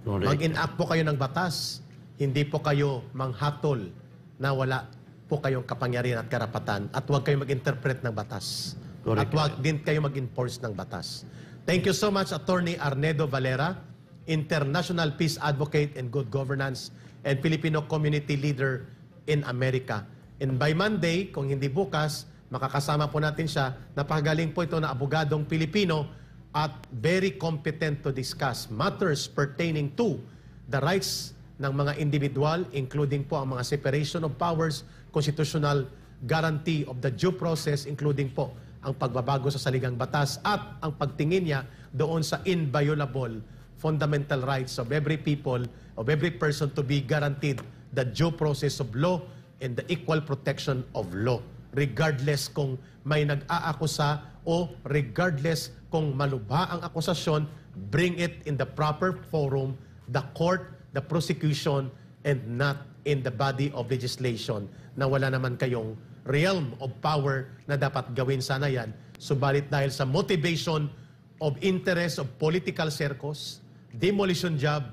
Mag-enact po kayo ng batas. Hindi po kayo manghatol na wala po kayong kapangyarihan at karapatan at huwag kayo mag-interpret ng batas. At huwag din kayo mag-enforce ng batas. Thank you so much, Attorney Arnedo Valera, International Peace Advocate and Good Governance and Filipino Community Leader in America. And by Monday, kung hindi bukas, makakasama po natin siya. Napakagaling po ito na abogadong Pilipino at very competent to discuss matters pertaining to the rights ng mga individual, including po ang mga separation of powers, constitutional guarantee of the due process, including po ang pagbabago sa saligang batas at ang pagtingin niya doon sa inviolable fundamental rights of every people, of every person to be guaranteed the due process of law and the equal protection of law. Regardless kung may nag-aakusa o regardless kung malubha ang akusasyon, bring it in the proper forum, the court, the prosecution, and not in the body of legislation na wala naman kayong realm of power na dapat gawin sana yan. Subalit dahil sa motivation of interest of political circus, demolition job,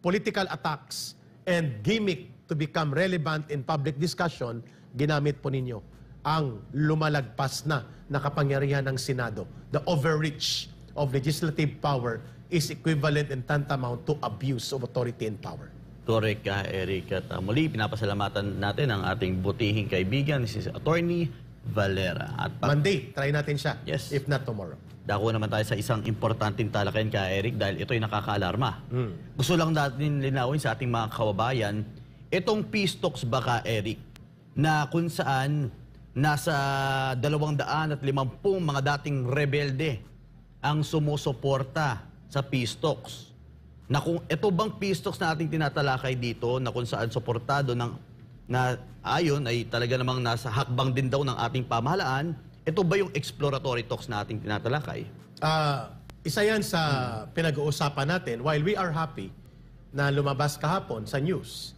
political attacks, and gimmick to become relevant in public discussion, ginamit po ninyo ang lumalagpas na kapangyarihan ng Senado. The overreach of legislative power is equivalent and tantamount to abuse of authority and power. Correct ka, Eric. At muli, pinapasalamatan natin ang ating butihing kaibigan, si Attorney Valera. At Monday, try natin siya. Yes. If not tomorrow. Dako naman tayo sa isang importanteng talakayan ka, Eric, dahil ito'y nakakaalarma. Gusto lang natin linawin sa ating mga kababayan, itong peace talks ba ka, Eric, na kung saan nasa 250 mga dating rebelde ang sumusuporta sa peace talks. Na kung ito bang peace talks na ating tinatalakay dito, na kung saan suportado ng, na ayon ay talaga namang nasa hakbang din daw ng ating pamahalaan, ito ba yung exploratory talks na ating tinatalakay? Isa yan sa pinag-uusapan natin. While we are happy na lumabas kahapon sa news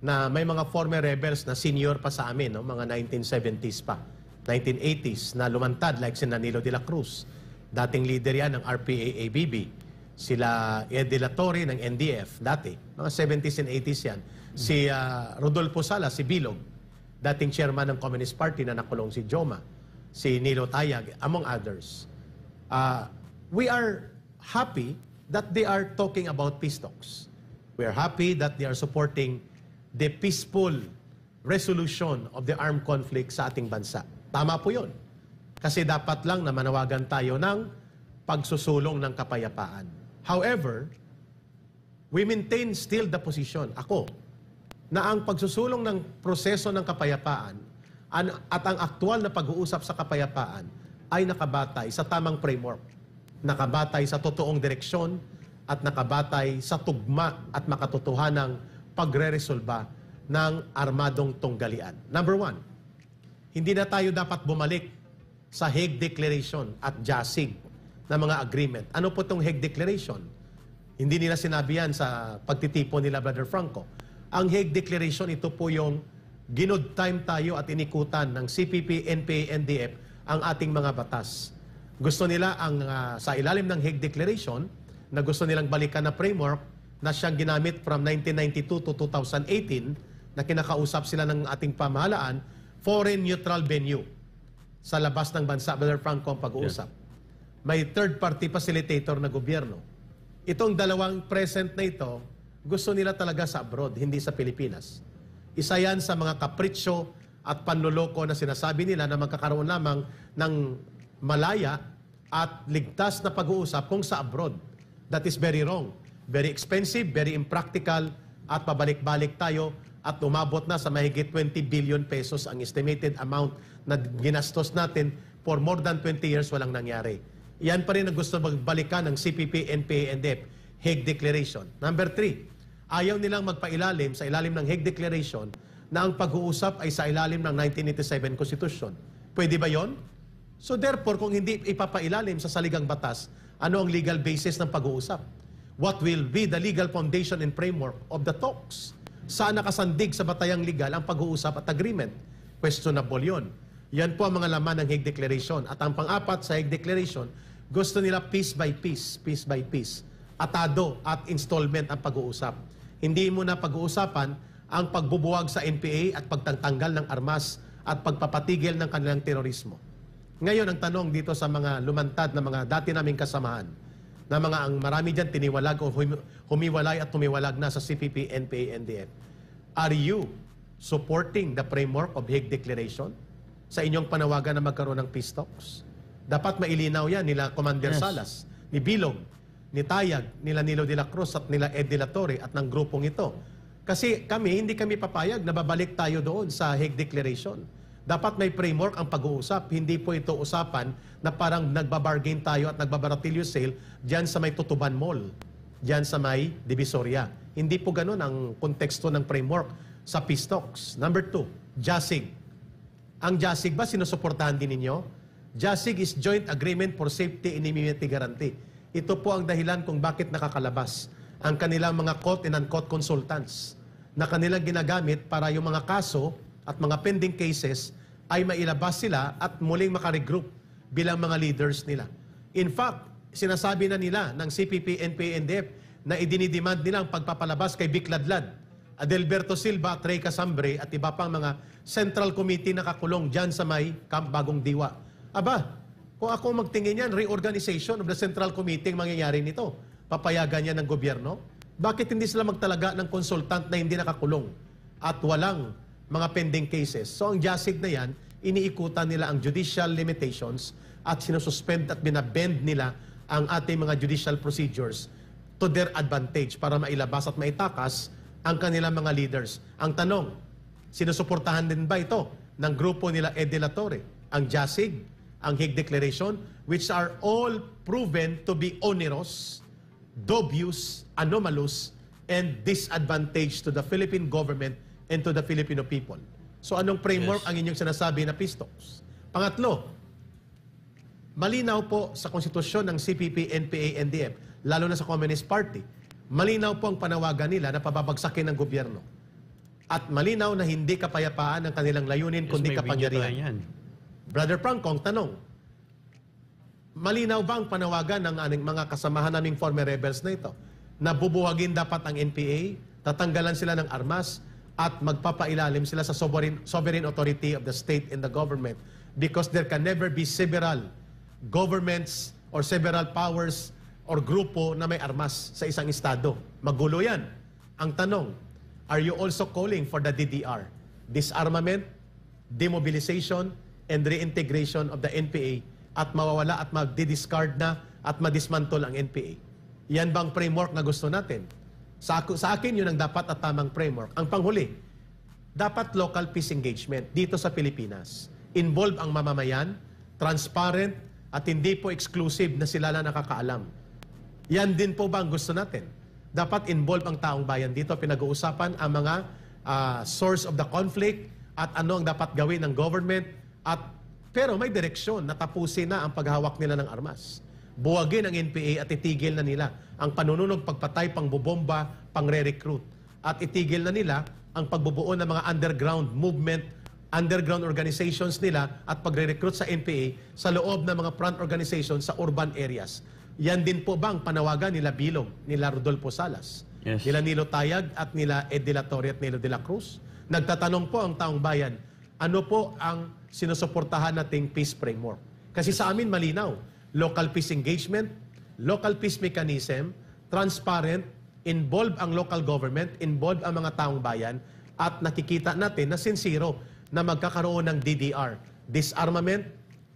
na may mga former rebels na senior pa sa amin, no? Mga 1970s pa, 1980s, na lumantad like si Danilo de la Cruz. Dating leader yan ng RPA-ABB. Sila Ed de la Torre ng NDF, dati. Mga 70s and 80s yan. Si Rodolfo Sala, si Bilog, dating chairman ng Communist Party na nakulong si Joma. Si Nilo Tayag, among others. We are happy that they are talking about peace talks. We are happy that they are supporting the peaceful resolution of the armed conflict sa ating bansa. Tama po yun. Kasi dapat lang na manawagan tayo ng pagsusulong ng kapayapaan. However, we maintain still the position, ako, na ang pagsusulong ng proseso ng kapayapaan at ang aktual na pag-uusap sa kapayapaan ay nakabatay sa tamang framework, nakabatay sa totoong direksyon at nakabatay sa tugma at makatotohanang pagre-resolba ng armadong tunggalian. Number one, hindi na tayo dapat bumalik sa Hague Declaration at JASIG na mga agreement. Ano po itong Hague Declaration? Hindi nila sinabi yan sa pagtitipon nila, Brother Franco. Ang Hague Declaration, ito po yung ginood time tayo at inikutan ng CPP, NPA, NDF ang ating mga batas. Gusto nila ang sa ilalim ng Hague Declaration na gusto nilang balikan na framework na siyang ginamit from 1992 to 2018 na kinakausap sila ng ating pamahalaan, foreign neutral venue sa labas ng bansa. Brother Franco ang pag-uusap. Yes. May third-party facilitator na gobyerno. Itong dalawang present na ito, gusto nila talaga sa abroad, hindi sa Pilipinas. Isa yan sa mga kapritsyo at panloloko na sinasabi nila na magkakaroon lamang ng malaya at ligtas na pag-uusap kung sa abroad. That is very wrong. Very expensive, very impractical, at pabalik-balik tayo at umabot na sa mahigit 20 billion pesos ang estimated amount na ginastos natin for more than 20 years walang nangyari. Yan pa rin ang gusto magbalikan ng CPP, NPA, NDF, Hague Declaration. Number 3, ayaw nilang magpailalim sa ilalim ng Hague Declaration na ang pag-uusap ay sa ilalim ng 1987 Constitution. Pwede ba yon? So therefore, kung hindi ipapailalim sa saligang batas, ano ang legal basis ng pag-uusap? What will be the legal foundation and framework of the talks? Saan nakasandig sa batayang legal ang pag-uusap at agreement? Questionable yon. Yan po ang mga laman ng Hague Declaration. At ang pang-apat sa Hague Declaration, gusto nila piece by piece, atado at installment ang pag-uusap. Hindi mo na pag-uusapan ang pagbubuwag sa NPA at pagtanggal ng armas at pagpapatigil ng kanilang terorismo. Ngayon, ang tanong dito sa mga lumantad na mga dati naming kasamahan, na mga ang marami dyan tiniwalag o humiwalay at tumiwalag na sa CPP, NPA, NDF. Are you supporting the framework of Hague Declaration sa inyong panawagan na magkaroon ng peace talks? Dapat mailinaw yan nila Commander Salas, ni Bilog, ni Tayag, nila Nilo de la Cruz at nila Ed de la Torre at ng grupong ito. Kasi hindi kami papayag na babalik tayo doon sa Hague Declaration. Dapat may framework ang pag-uusap. Hindi po ito usapan na parang nagbabargain tayo at nagbabaratilyo sale dyan sa may Tutuban Mall, dyan sa may Divisoria. Hindi po ganun ang konteksto ng framework sa peace talks. Number 2, JASIG. Ang JASIG ba sinusuportahan din ninyo? JASIG is Joint Agreement for Safety and Immunity Guarantee. Ito po ang dahilan kung bakit nakakalabas ang kanilang mga caught and uncaught consultants na kanilang ginagamit para yung mga kaso at mga pending cases ay mailabas sila at muling makaregroup bilang mga leaders nila. In fact, sinasabi na nila ng CPP, NPA, NDF na idinidemand nila ang pagpapalabas kay Vic Ladlad, Adelberto Silva, Trey Casambre at iba pang mga Central Committee na kakulong dyan sa may Camp Bagong Diwa. Aba, kung ako magtingin yan, reorganization of the Central Committee ang mangyayari nito. Papayagan yan ng gobyerno. Bakit hindi sila magtalaga ng consultant na hindi nakakulong at walang mga pending cases? So ang JASIG na yan, iniikutan nila ang judicial limitations at sinususpend at binabend nila ang ating mga judicial procedures to their advantage para mailabas at maitakas ang kanilang mga leaders. Ang tanong, sinusuportahan din ba ito ng grupo nila Ed de la Torre, ang JASIG, ang Hague Declaration, which are all proven to be onerous, dubious, anomalous, and disadvantage to the Philippine government and to the Filipino people. So anong framework ang inyong sinasabi na peace talks? Pangatlo, malinaw po sa konstitusyon ng CPP, NPA, NDF, lalo na sa Communist Party, malinaw po ang panawagan nila na pababagsakin ng gobyerno. At malinaw na hindi kapayapaan ang kanilang layunin, kundi kapangyarihan. Brother Franco, ang tanong, malinaw ba ang panawagan ng mga kasamahan naming former rebels na ito? Na bubuwagin dapat ang NPA, tatanggalan sila ng armas, at magpapailalim sila sa sovereign authority of the state and the government, because there can never be several governments or several powers or grupo na may armas sa isang estado. Magulo yan. Ang tanong, are you also calling for the DDR? Disarmament, demobilization, and reintegration of the NPA at mawawala at magdi-discard na at madismantle ang NPA. Yan bang framework na gusto natin? Sa akin, yun ang dapat at tamang framework. Ang panghuli, dapat local peace engagement dito sa Pilipinas. Involve ang mamamayan, transparent, at hindi po exclusive na sila lang nakakaalam. Yan din po ba ang gusto natin? Dapat involve ang taong bayan dito. Pinag-uusapan ang mga source of the conflict at ano ang dapat gawin ng government. Pero may direksyon na tapusin na ang paghawak nila ng armas. Buwagin ang NPA at itigil na nila ang panununog, pagpatay, pangbobomba, pangre-recruit. At itigil na nila ang pagbubuo ng mga underground movement, underground organizations nila at pagre-recruit sa NPA sa loob ng mga front organizations sa urban areas. Yan din po ba ang panawagan nila Bilog, nila Rodolfo Salas, nila Nilo Tayag at nila Ed de la Torre at Nilo de la Cruz? Nagtatanong po ang taong bayan, ano po ang sinusuportahan nating peace framework? Kasi sa amin malinaw, local peace engagement, local peace mechanism, transparent, involve ang local government, involve ang mga taong bayan, at nakikita natin na sincero na magkakaroon ng DDR, disarmament,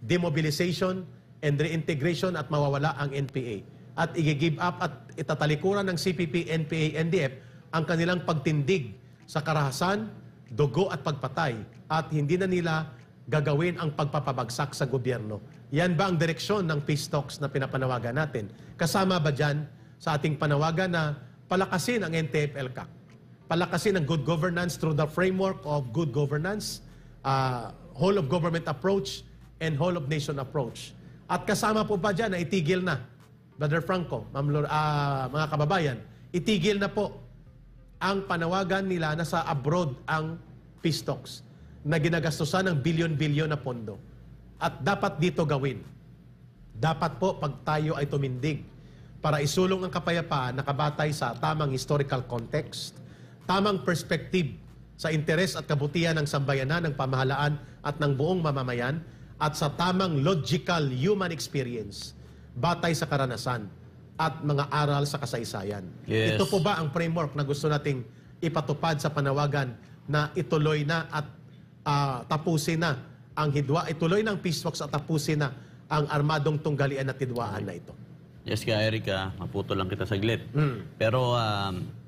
demobilization, and reintegration at mawawala ang NPA. At i-give up at itatalikuran ng CPP, NPA, NDF ang kanilang pagtindig sa karahasan, dugo at pagpatay, at hindi na nila gagawin ang pagpapabagsak sa gobyerno. Yan ba ang direksyon ng peace talks na pinapanawagan natin? Kasama ba dyan sa ating panawagan na palakasin ang NTF-ELCAC? Palakasin ang good governance through the framework of good governance, whole of government approach, and whole of nation approach. At kasama po ba dyan na itigil na, Brother Franco, mga kababayan, itigil na po ang panawagan nila na sa abroad ang peace talks na ginagastusan ng bilyon-bilyon na pondo. At dapat dito gawin. Dapat po, pag tayo ay tumindig para isulong ang kapayapaan nakabatay sa tamang historical context, tamang perspective sa interes at kabutihan ng sambayanan, ng pamahalaan at ng buong mamamayan, at sa tamang logical human experience batay sa karanasan at mga aral sa kasaysayan. Yes. Ito po ba ang framework na gusto nating ipatupad sa panawagan na ituloy na at tapusin na ang hidwa, ituloy ng peace talks at tapusin na ang armadong tunggalian at hidwaan na ito? Yes ka, Eric, maputo lang kita saglit. Pero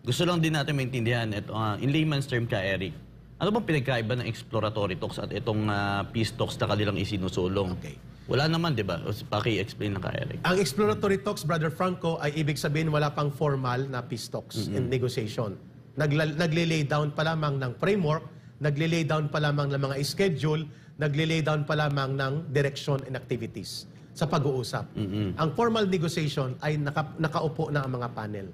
gusto lang din natin maintindihan, ito, in layman's term ka, Eric, ano bang pinagkaiba ng exploratory talks at itong peace talks na kanilang isinusulong? Okay. Wala naman, di ba? Paki-explain na ka, Eric. Ang exploratory talks, Brother Franco, ay ibig sabihin wala pang formal na peace talks and negotiation. Nagle-lay down pa lamang ng framework, nagle-lay down pa lamang ng mga schedule, nagle-lay down pa lamang ng direction and activities sa pag-uusap. Ang formal negotiation ay nakaupo na ang mga panel.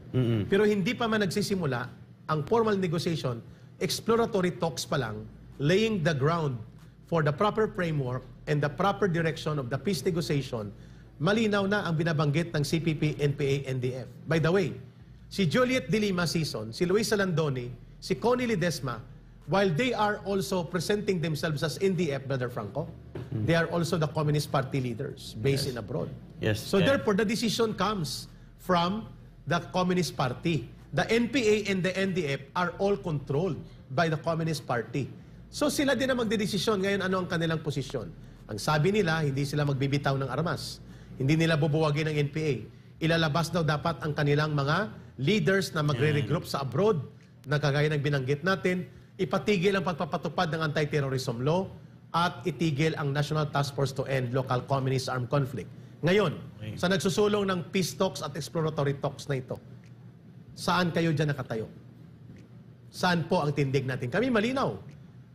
Pero hindi pa man nagsisimula ang formal negotiation, exploratory talks pa lang, laying the ground for the proper framework and the proper direction of the peace negotiation. Malinaw na ang binabanggit ng CPP, NPA, NDF. By the way, si Juliet de Lima Sison, si Luis Salandoni, si Connie Ledesma, while they are also presenting themselves as NDF, Brother Franco, they are also the Communist Party leaders based in abroad. Yes. So therefore, the decision comes from the Communist Party. The NPA and the NDF are all controlled by the Communist Party. So sila din ang magdedesisyon. Ngayon, ano ang kanilang posisyon? Ang sabi nila, hindi sila magbibitaw ng armas. Hindi nila bubuwagin ng NPA. Ilalabas daw dapat ang kanilang mga leaders na magre-regroup sa abroad, na kagaya ng binanggit natin, ipatigil ang pagpapatupad ng anti-terrorism law at itigil ang National Task Force to End Local Communist Armed Conflict. Ngayon, sa nagsusulong ng peace talks at exploratory talks na ito, saan kayo dyan nakatayo? Saan po ang tindig natin? Kami malinaw.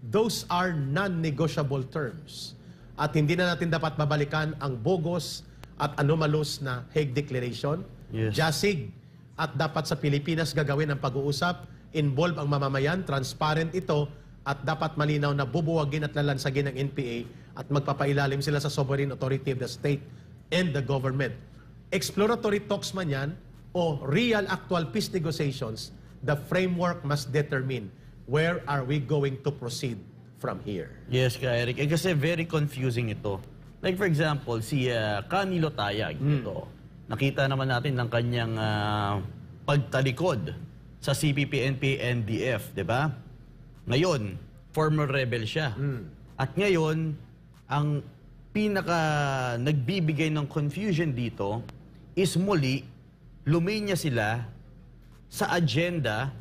Those are non-negotiable terms. At hindi na natin dapat babalikan ang bogus at anomalous na Hague Declaration, JASIG, at dapat sa Pilipinas gagawin ang pag-uusap, involve ang mamamayan, transparent ito, at dapat malinaw na bubuwagin at lalansagin ng NPA at magpapailalim sila sa sovereign authority of the state and the government. Exploratory talks man yan o real actual peace negotiations, the framework must determine where are we going to proceed from here. Yes ka, Eric. Kasi very confusing ito. Like for example, si Canilo Tayag, ito, nakita naman natin ng kanyang pagtalikod sa CPP, NPA, NDF, di ba? Ngayon, former rebel siya. At ngayon, ang pinaka nagbibigay ng confusion dito is muli, luminya sila sa agenda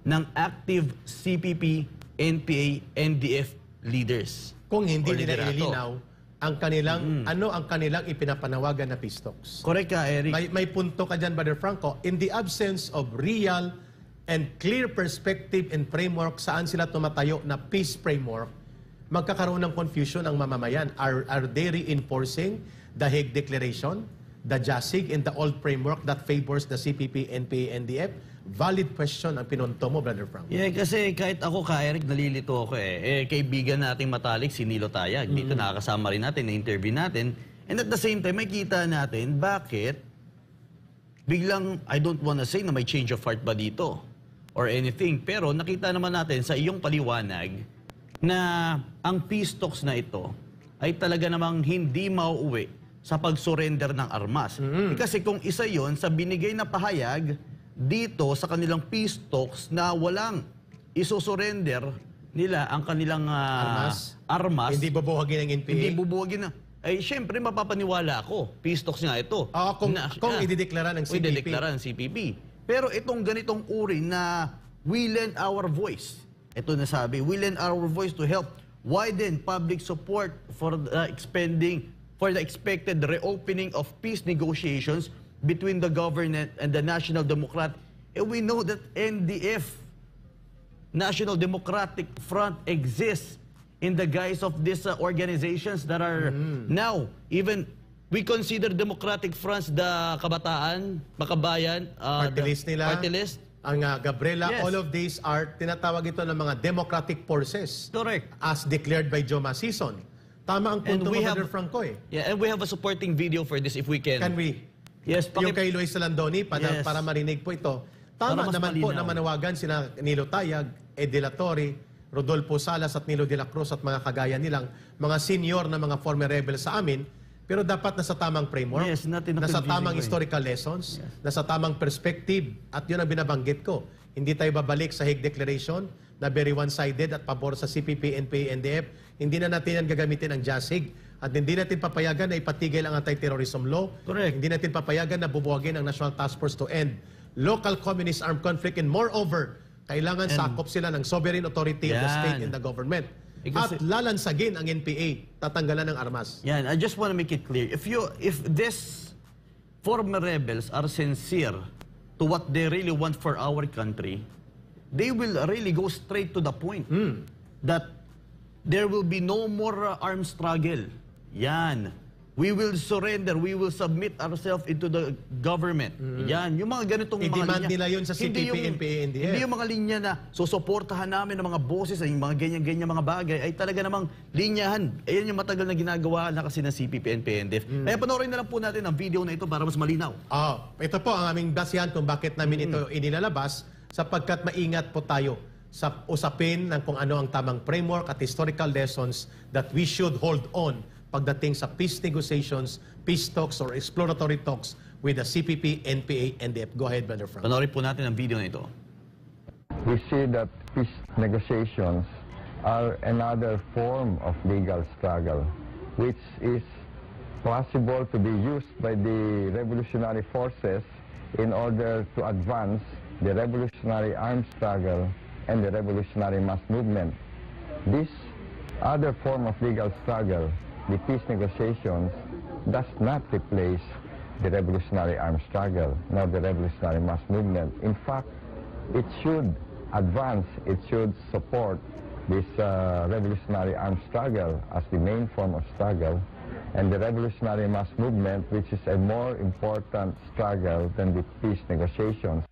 ng active CPP, NPA, NDF leaders. Kung hindi nila ililinaw ang kanilang, ano ang kanilang ipinapanawagan na peace talks. Correct ka, Eric. May punto ka dyan, Brother Franco. In the absence of real and clear perspective and framework saan sila tumatayo na peace framework, magkakaroon ng confusion ang mamamayan. Are they reinforcing the Hague Declaration, the JASIG, and the old framework that favors the CPP, NPA, NDF? Valid question ang pinunto mo, Brother Franco. Yeah, kasi kahit ako, Eric, nalilito ako kaibigan nating matalik, si Nilo Tayag. Dito nakakasama rin natin, na-interview natin. And at the same time, may kita natin bakit biglang, I don't wanna say na may change of heart ba dito or anything. Pero nakita naman natin sa iyong paliwanag na ang peace talks na ito ay talaga namang hindi mauuwi sa pag-surrender ng armas. Kasi kung isa yon sa binigay na pahayag dito sa kanilang peace talks na walang isusurrender nila ang kanilang armas. Hindi bubuwagin ng NPA. Hindi bubuwagin na. Ay, syempre, mapapaniwala ako. Peace talks nga ito. Kung idideklara ng CPP. Idideklara ng CPP. Pero itong ganitong uri na we lend our voice. Ito na sabi, we lend our voice to help widen public support for the expected reopening of peace negotiations between the government and the National Democrat. And we know that NDF, National Democratic Front, exists in the guise of these organizations that are now, even we consider Democratic Fronts the Kabataan, Makabayan, party list nila. Party list. Ang Gabriela, Yes. all of these are tinatawag ito ng mga democratic forces. Correct. As declared by Joma Sison. Tama ang punto mo, Brother Franco eh. Yeah, and we have a supporting video for this if we can. Can we Yes, Yung kay Luis Salandoni, para, Yes. para marinig po ito. Tama Para mas naman po na malinaw. manawagan sina Nilo Tayag, Ed De La Torre, Rodolfo Salas at Nilo de la Cruz at mga kagaya nilang mga senior na mga former rebels sa amin, pero dapat nasa tamang framework, Yes, natin nasa confusing tamang way. historical lessons, nasa tamang perspective, at yun ang binabanggit ko. Hindi tayo babalik sa Hague Declaration na very one-sided at pabor sa CPP, NPA, NDF. Hindi na natin yan gagamitin ang JASIG at hindi natin papayagan na ipatigil ang anti-terrorism law. Correct. Hindi natin papayagan na bubuwagin ang National Task Force to End Local Communist Armed Conflict, and moreover, kailangan sakop sila ng sovereign authority of the Yan. state and the government. Kasi- At lalansagin ang NPA, tatanggalan ng armas. Yan, I just want to make it clear. If this former rebels are sincere to what they really want for our country, they will really go straight to the point that there will be no more armed struggle. Yan. We will surrender. We will submit ourselves into the government. Yan. Yung mga ganitong mga I-demand linya. nila yun sa Hindi CPP, NPA, NDF. Hindi yung mga linya na susuportahan namin ng mga boses, yung mga ganyan-ganyan mga bagay, ay talaga namang linyahan. Ayan yung matagal na ginagawa na kasi ng CPP, NPA, NDF. Kaya panoorin na lang po natin ang video na ito para mas malinaw. Ito po ang aming basihan kung bakit namin ito inilalabas, sapagkat maingat po tayo sa usapin ng kung ano ang tamang framework at historical lessons that we should hold on pagdating sa peace negotiations, peace talks, or exploratory talks with the CPP, NPA, NDF. Go ahead, Brother Frank. Panoorin po natin ang video na ito. We see that peace negotiations are another form of legal struggle, which is possible to be used by the revolutionary forces in order to advance the revolutionary armed struggle and the revolutionary mass movement. This other form of legal struggle, the peace negotiations, does not replace the revolutionary armed struggle nor the revolutionary mass movement. In fact, it should advance, it should support this revolutionary armed struggle as the main form of struggle, and the revolutionary mass movement, which is a more important struggle than the peace negotiations.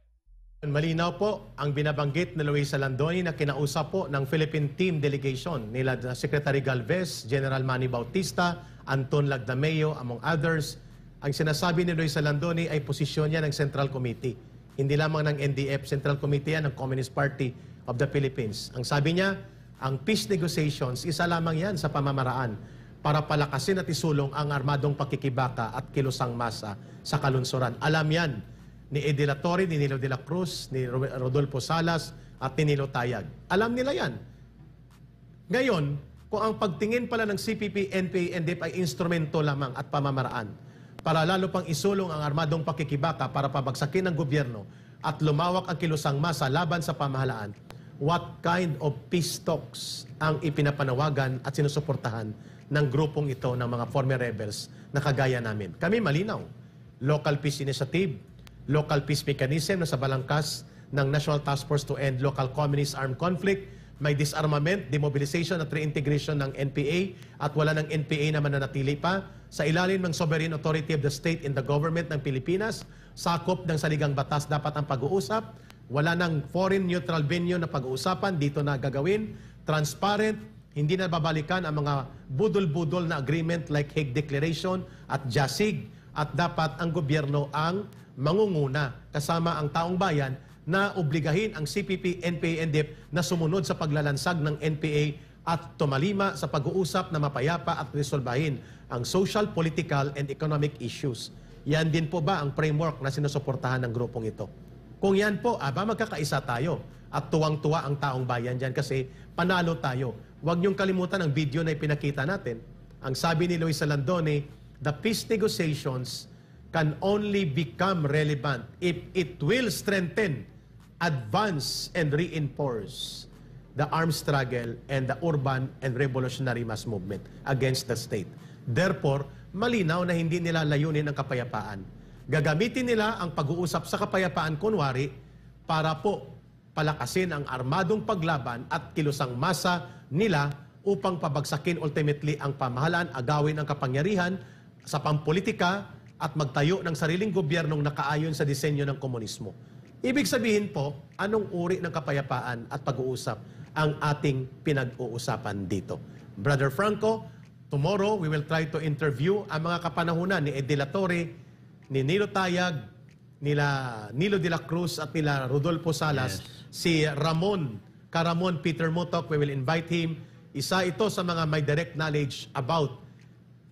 Malinaw po ang binabanggit ni Luis Salandoni na kinausap po ng Philippine Team Delegation nila Secretary Galvez, General Manny Bautista, Anton Lagdameo, among others. Ang sinasabi ni Luis Salandoni ay posisyon niya ng Central Committee. Hindi lamang ng NDF, Central Committee yan ng Communist Party of the Philippines. Ang sabi niya, ang peace negotiations, isa lamang yan sa pamamaraan para palakasin at isulong ang armadong pakikibaka at kilusang masa sa kalunsuran. Alam yan ni Ed De La Torre, ni Nilo de la Cruz, ni Rodolfo Salas, at ni Nilo Tayag. Alam nila yan. Ngayon, kung ang pagtingin pala ng CPP, NPA, NDF ay instrumento lamang at pamamaraan para lalo pang isulong ang armadong pakikibaka para pabagsakin ng gobyerno at lumawak ang kilusang masa laban sa pamahalaan, what kind of peace talks ang ipinapanawagan at sinusuportahan ng grupong ito ng mga former rebels na kagaya namin? Kami malinaw. Local Peace Initiative, Local Peace Mechanism na sa balangkas ng National Task Force to End Local Communist Armed Conflict, may disarmament, demobilization at reintegration ng NPA at wala ng NPA na mananatili pa sa ilalim ng sovereign authority of the state and the government ng Pilipinas. Sakop ng saligang batas dapat ang pag-uusap. Wala ng foreign neutral venue na pag-uusapan, dito na gagawin. Transparent, hindi na babalikan ang mga budol-budol na agreement like Hague Declaration at JASIG, at dapat ang gobyerno ang mangunguna kasama ang taong bayan na obligahin ang CPP, NPA, NDF na sumunod sa paglalansag ng NPA at tumalima sa pag-uusap na mapayapa at resolbahin ang social, political, and economic issues. Yan din po ba ang framework na sinusuportahan ng grupong ito? Kung yan po, magkakaisa tayo at tuwang-tuwa ang taong bayan dyan kasi panalo tayo. Huwag niyong kalimutan ang video na ipinakita natin. Ang sabi ni Luis Salandoni, the peace negotiations can only become relevant if it will strengthen, advance, and reinforce the armed struggle and the urban and revolutionary mass movement against the state. Therefore, malinaw na hindi nila layunin ang kapayapaan. Gagamitin nila ang pag-uusap sa kapayapaan kunwari para po palakasin ang armadong paglaban at kilusang masa nila upang pabagsakin ultimately ang pamahalaan, agawin ang kapangyarihan sa pampolitika at magtayo ng sariling gobyernong nakaayon sa disenyo ng komunismo. Ibig sabihin po, anong uri ng kapayapaan at pag-uusap ang ating pinag-uusapan dito? Brother Franco, tomorrow we will try to interview ang mga kapanahunan ni Ed De La Torre, ni Nilo Tayag, nila Nilo de la Cruz at nila Rodolfo Salas, si Ramon Peter Motok, we will invite him. Isa ito sa mga may direct knowledge about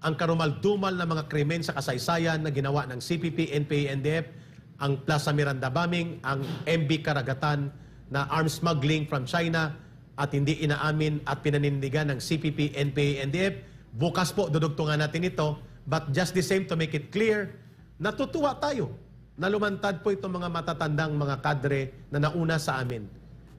ang karumal-dumal na mga krimen sa kasaysayan na ginawa ng CPP, NPA, NDF, ang Plaza Miranda bombing, ang MB Karagatan na arms smuggling from China at hindi inaamin at pinanindigan ng CPP, NPA, NDF. Bukas po dudugtungan natin ito, but just the same to make it clear, natutuwa tayo na lumantad po itong mga matatandang mga kadre na nauna sa amin.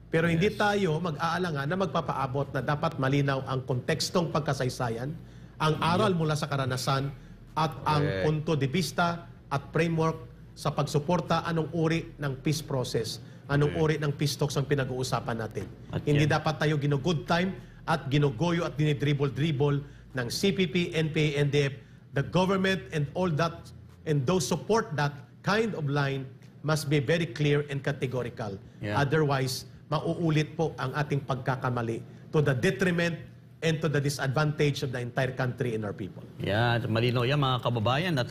Pero hindi tayo mag-aalangan na magpapaabot na dapat malinaw ang kontekstong pagkasaysayan, ang aral mula sa karanasan, at ang punto de vista at framework sa pagsuporta anong uri ng peace process, anong uri ng peace talks ang pinag-uusapan natin. At Hindi dapat tayo gino-good time at ginugoyo at dinidribble-dribble ng CPP, NPA, NDF, the government and all that, and those support that kind of line must be very clear and categorical. Yeah. Otherwise, mauulit po ang ating pagkakamali to the detriment and to the disadvantage of the entire country and our people. Yan, malinaw yan mga kababayan. At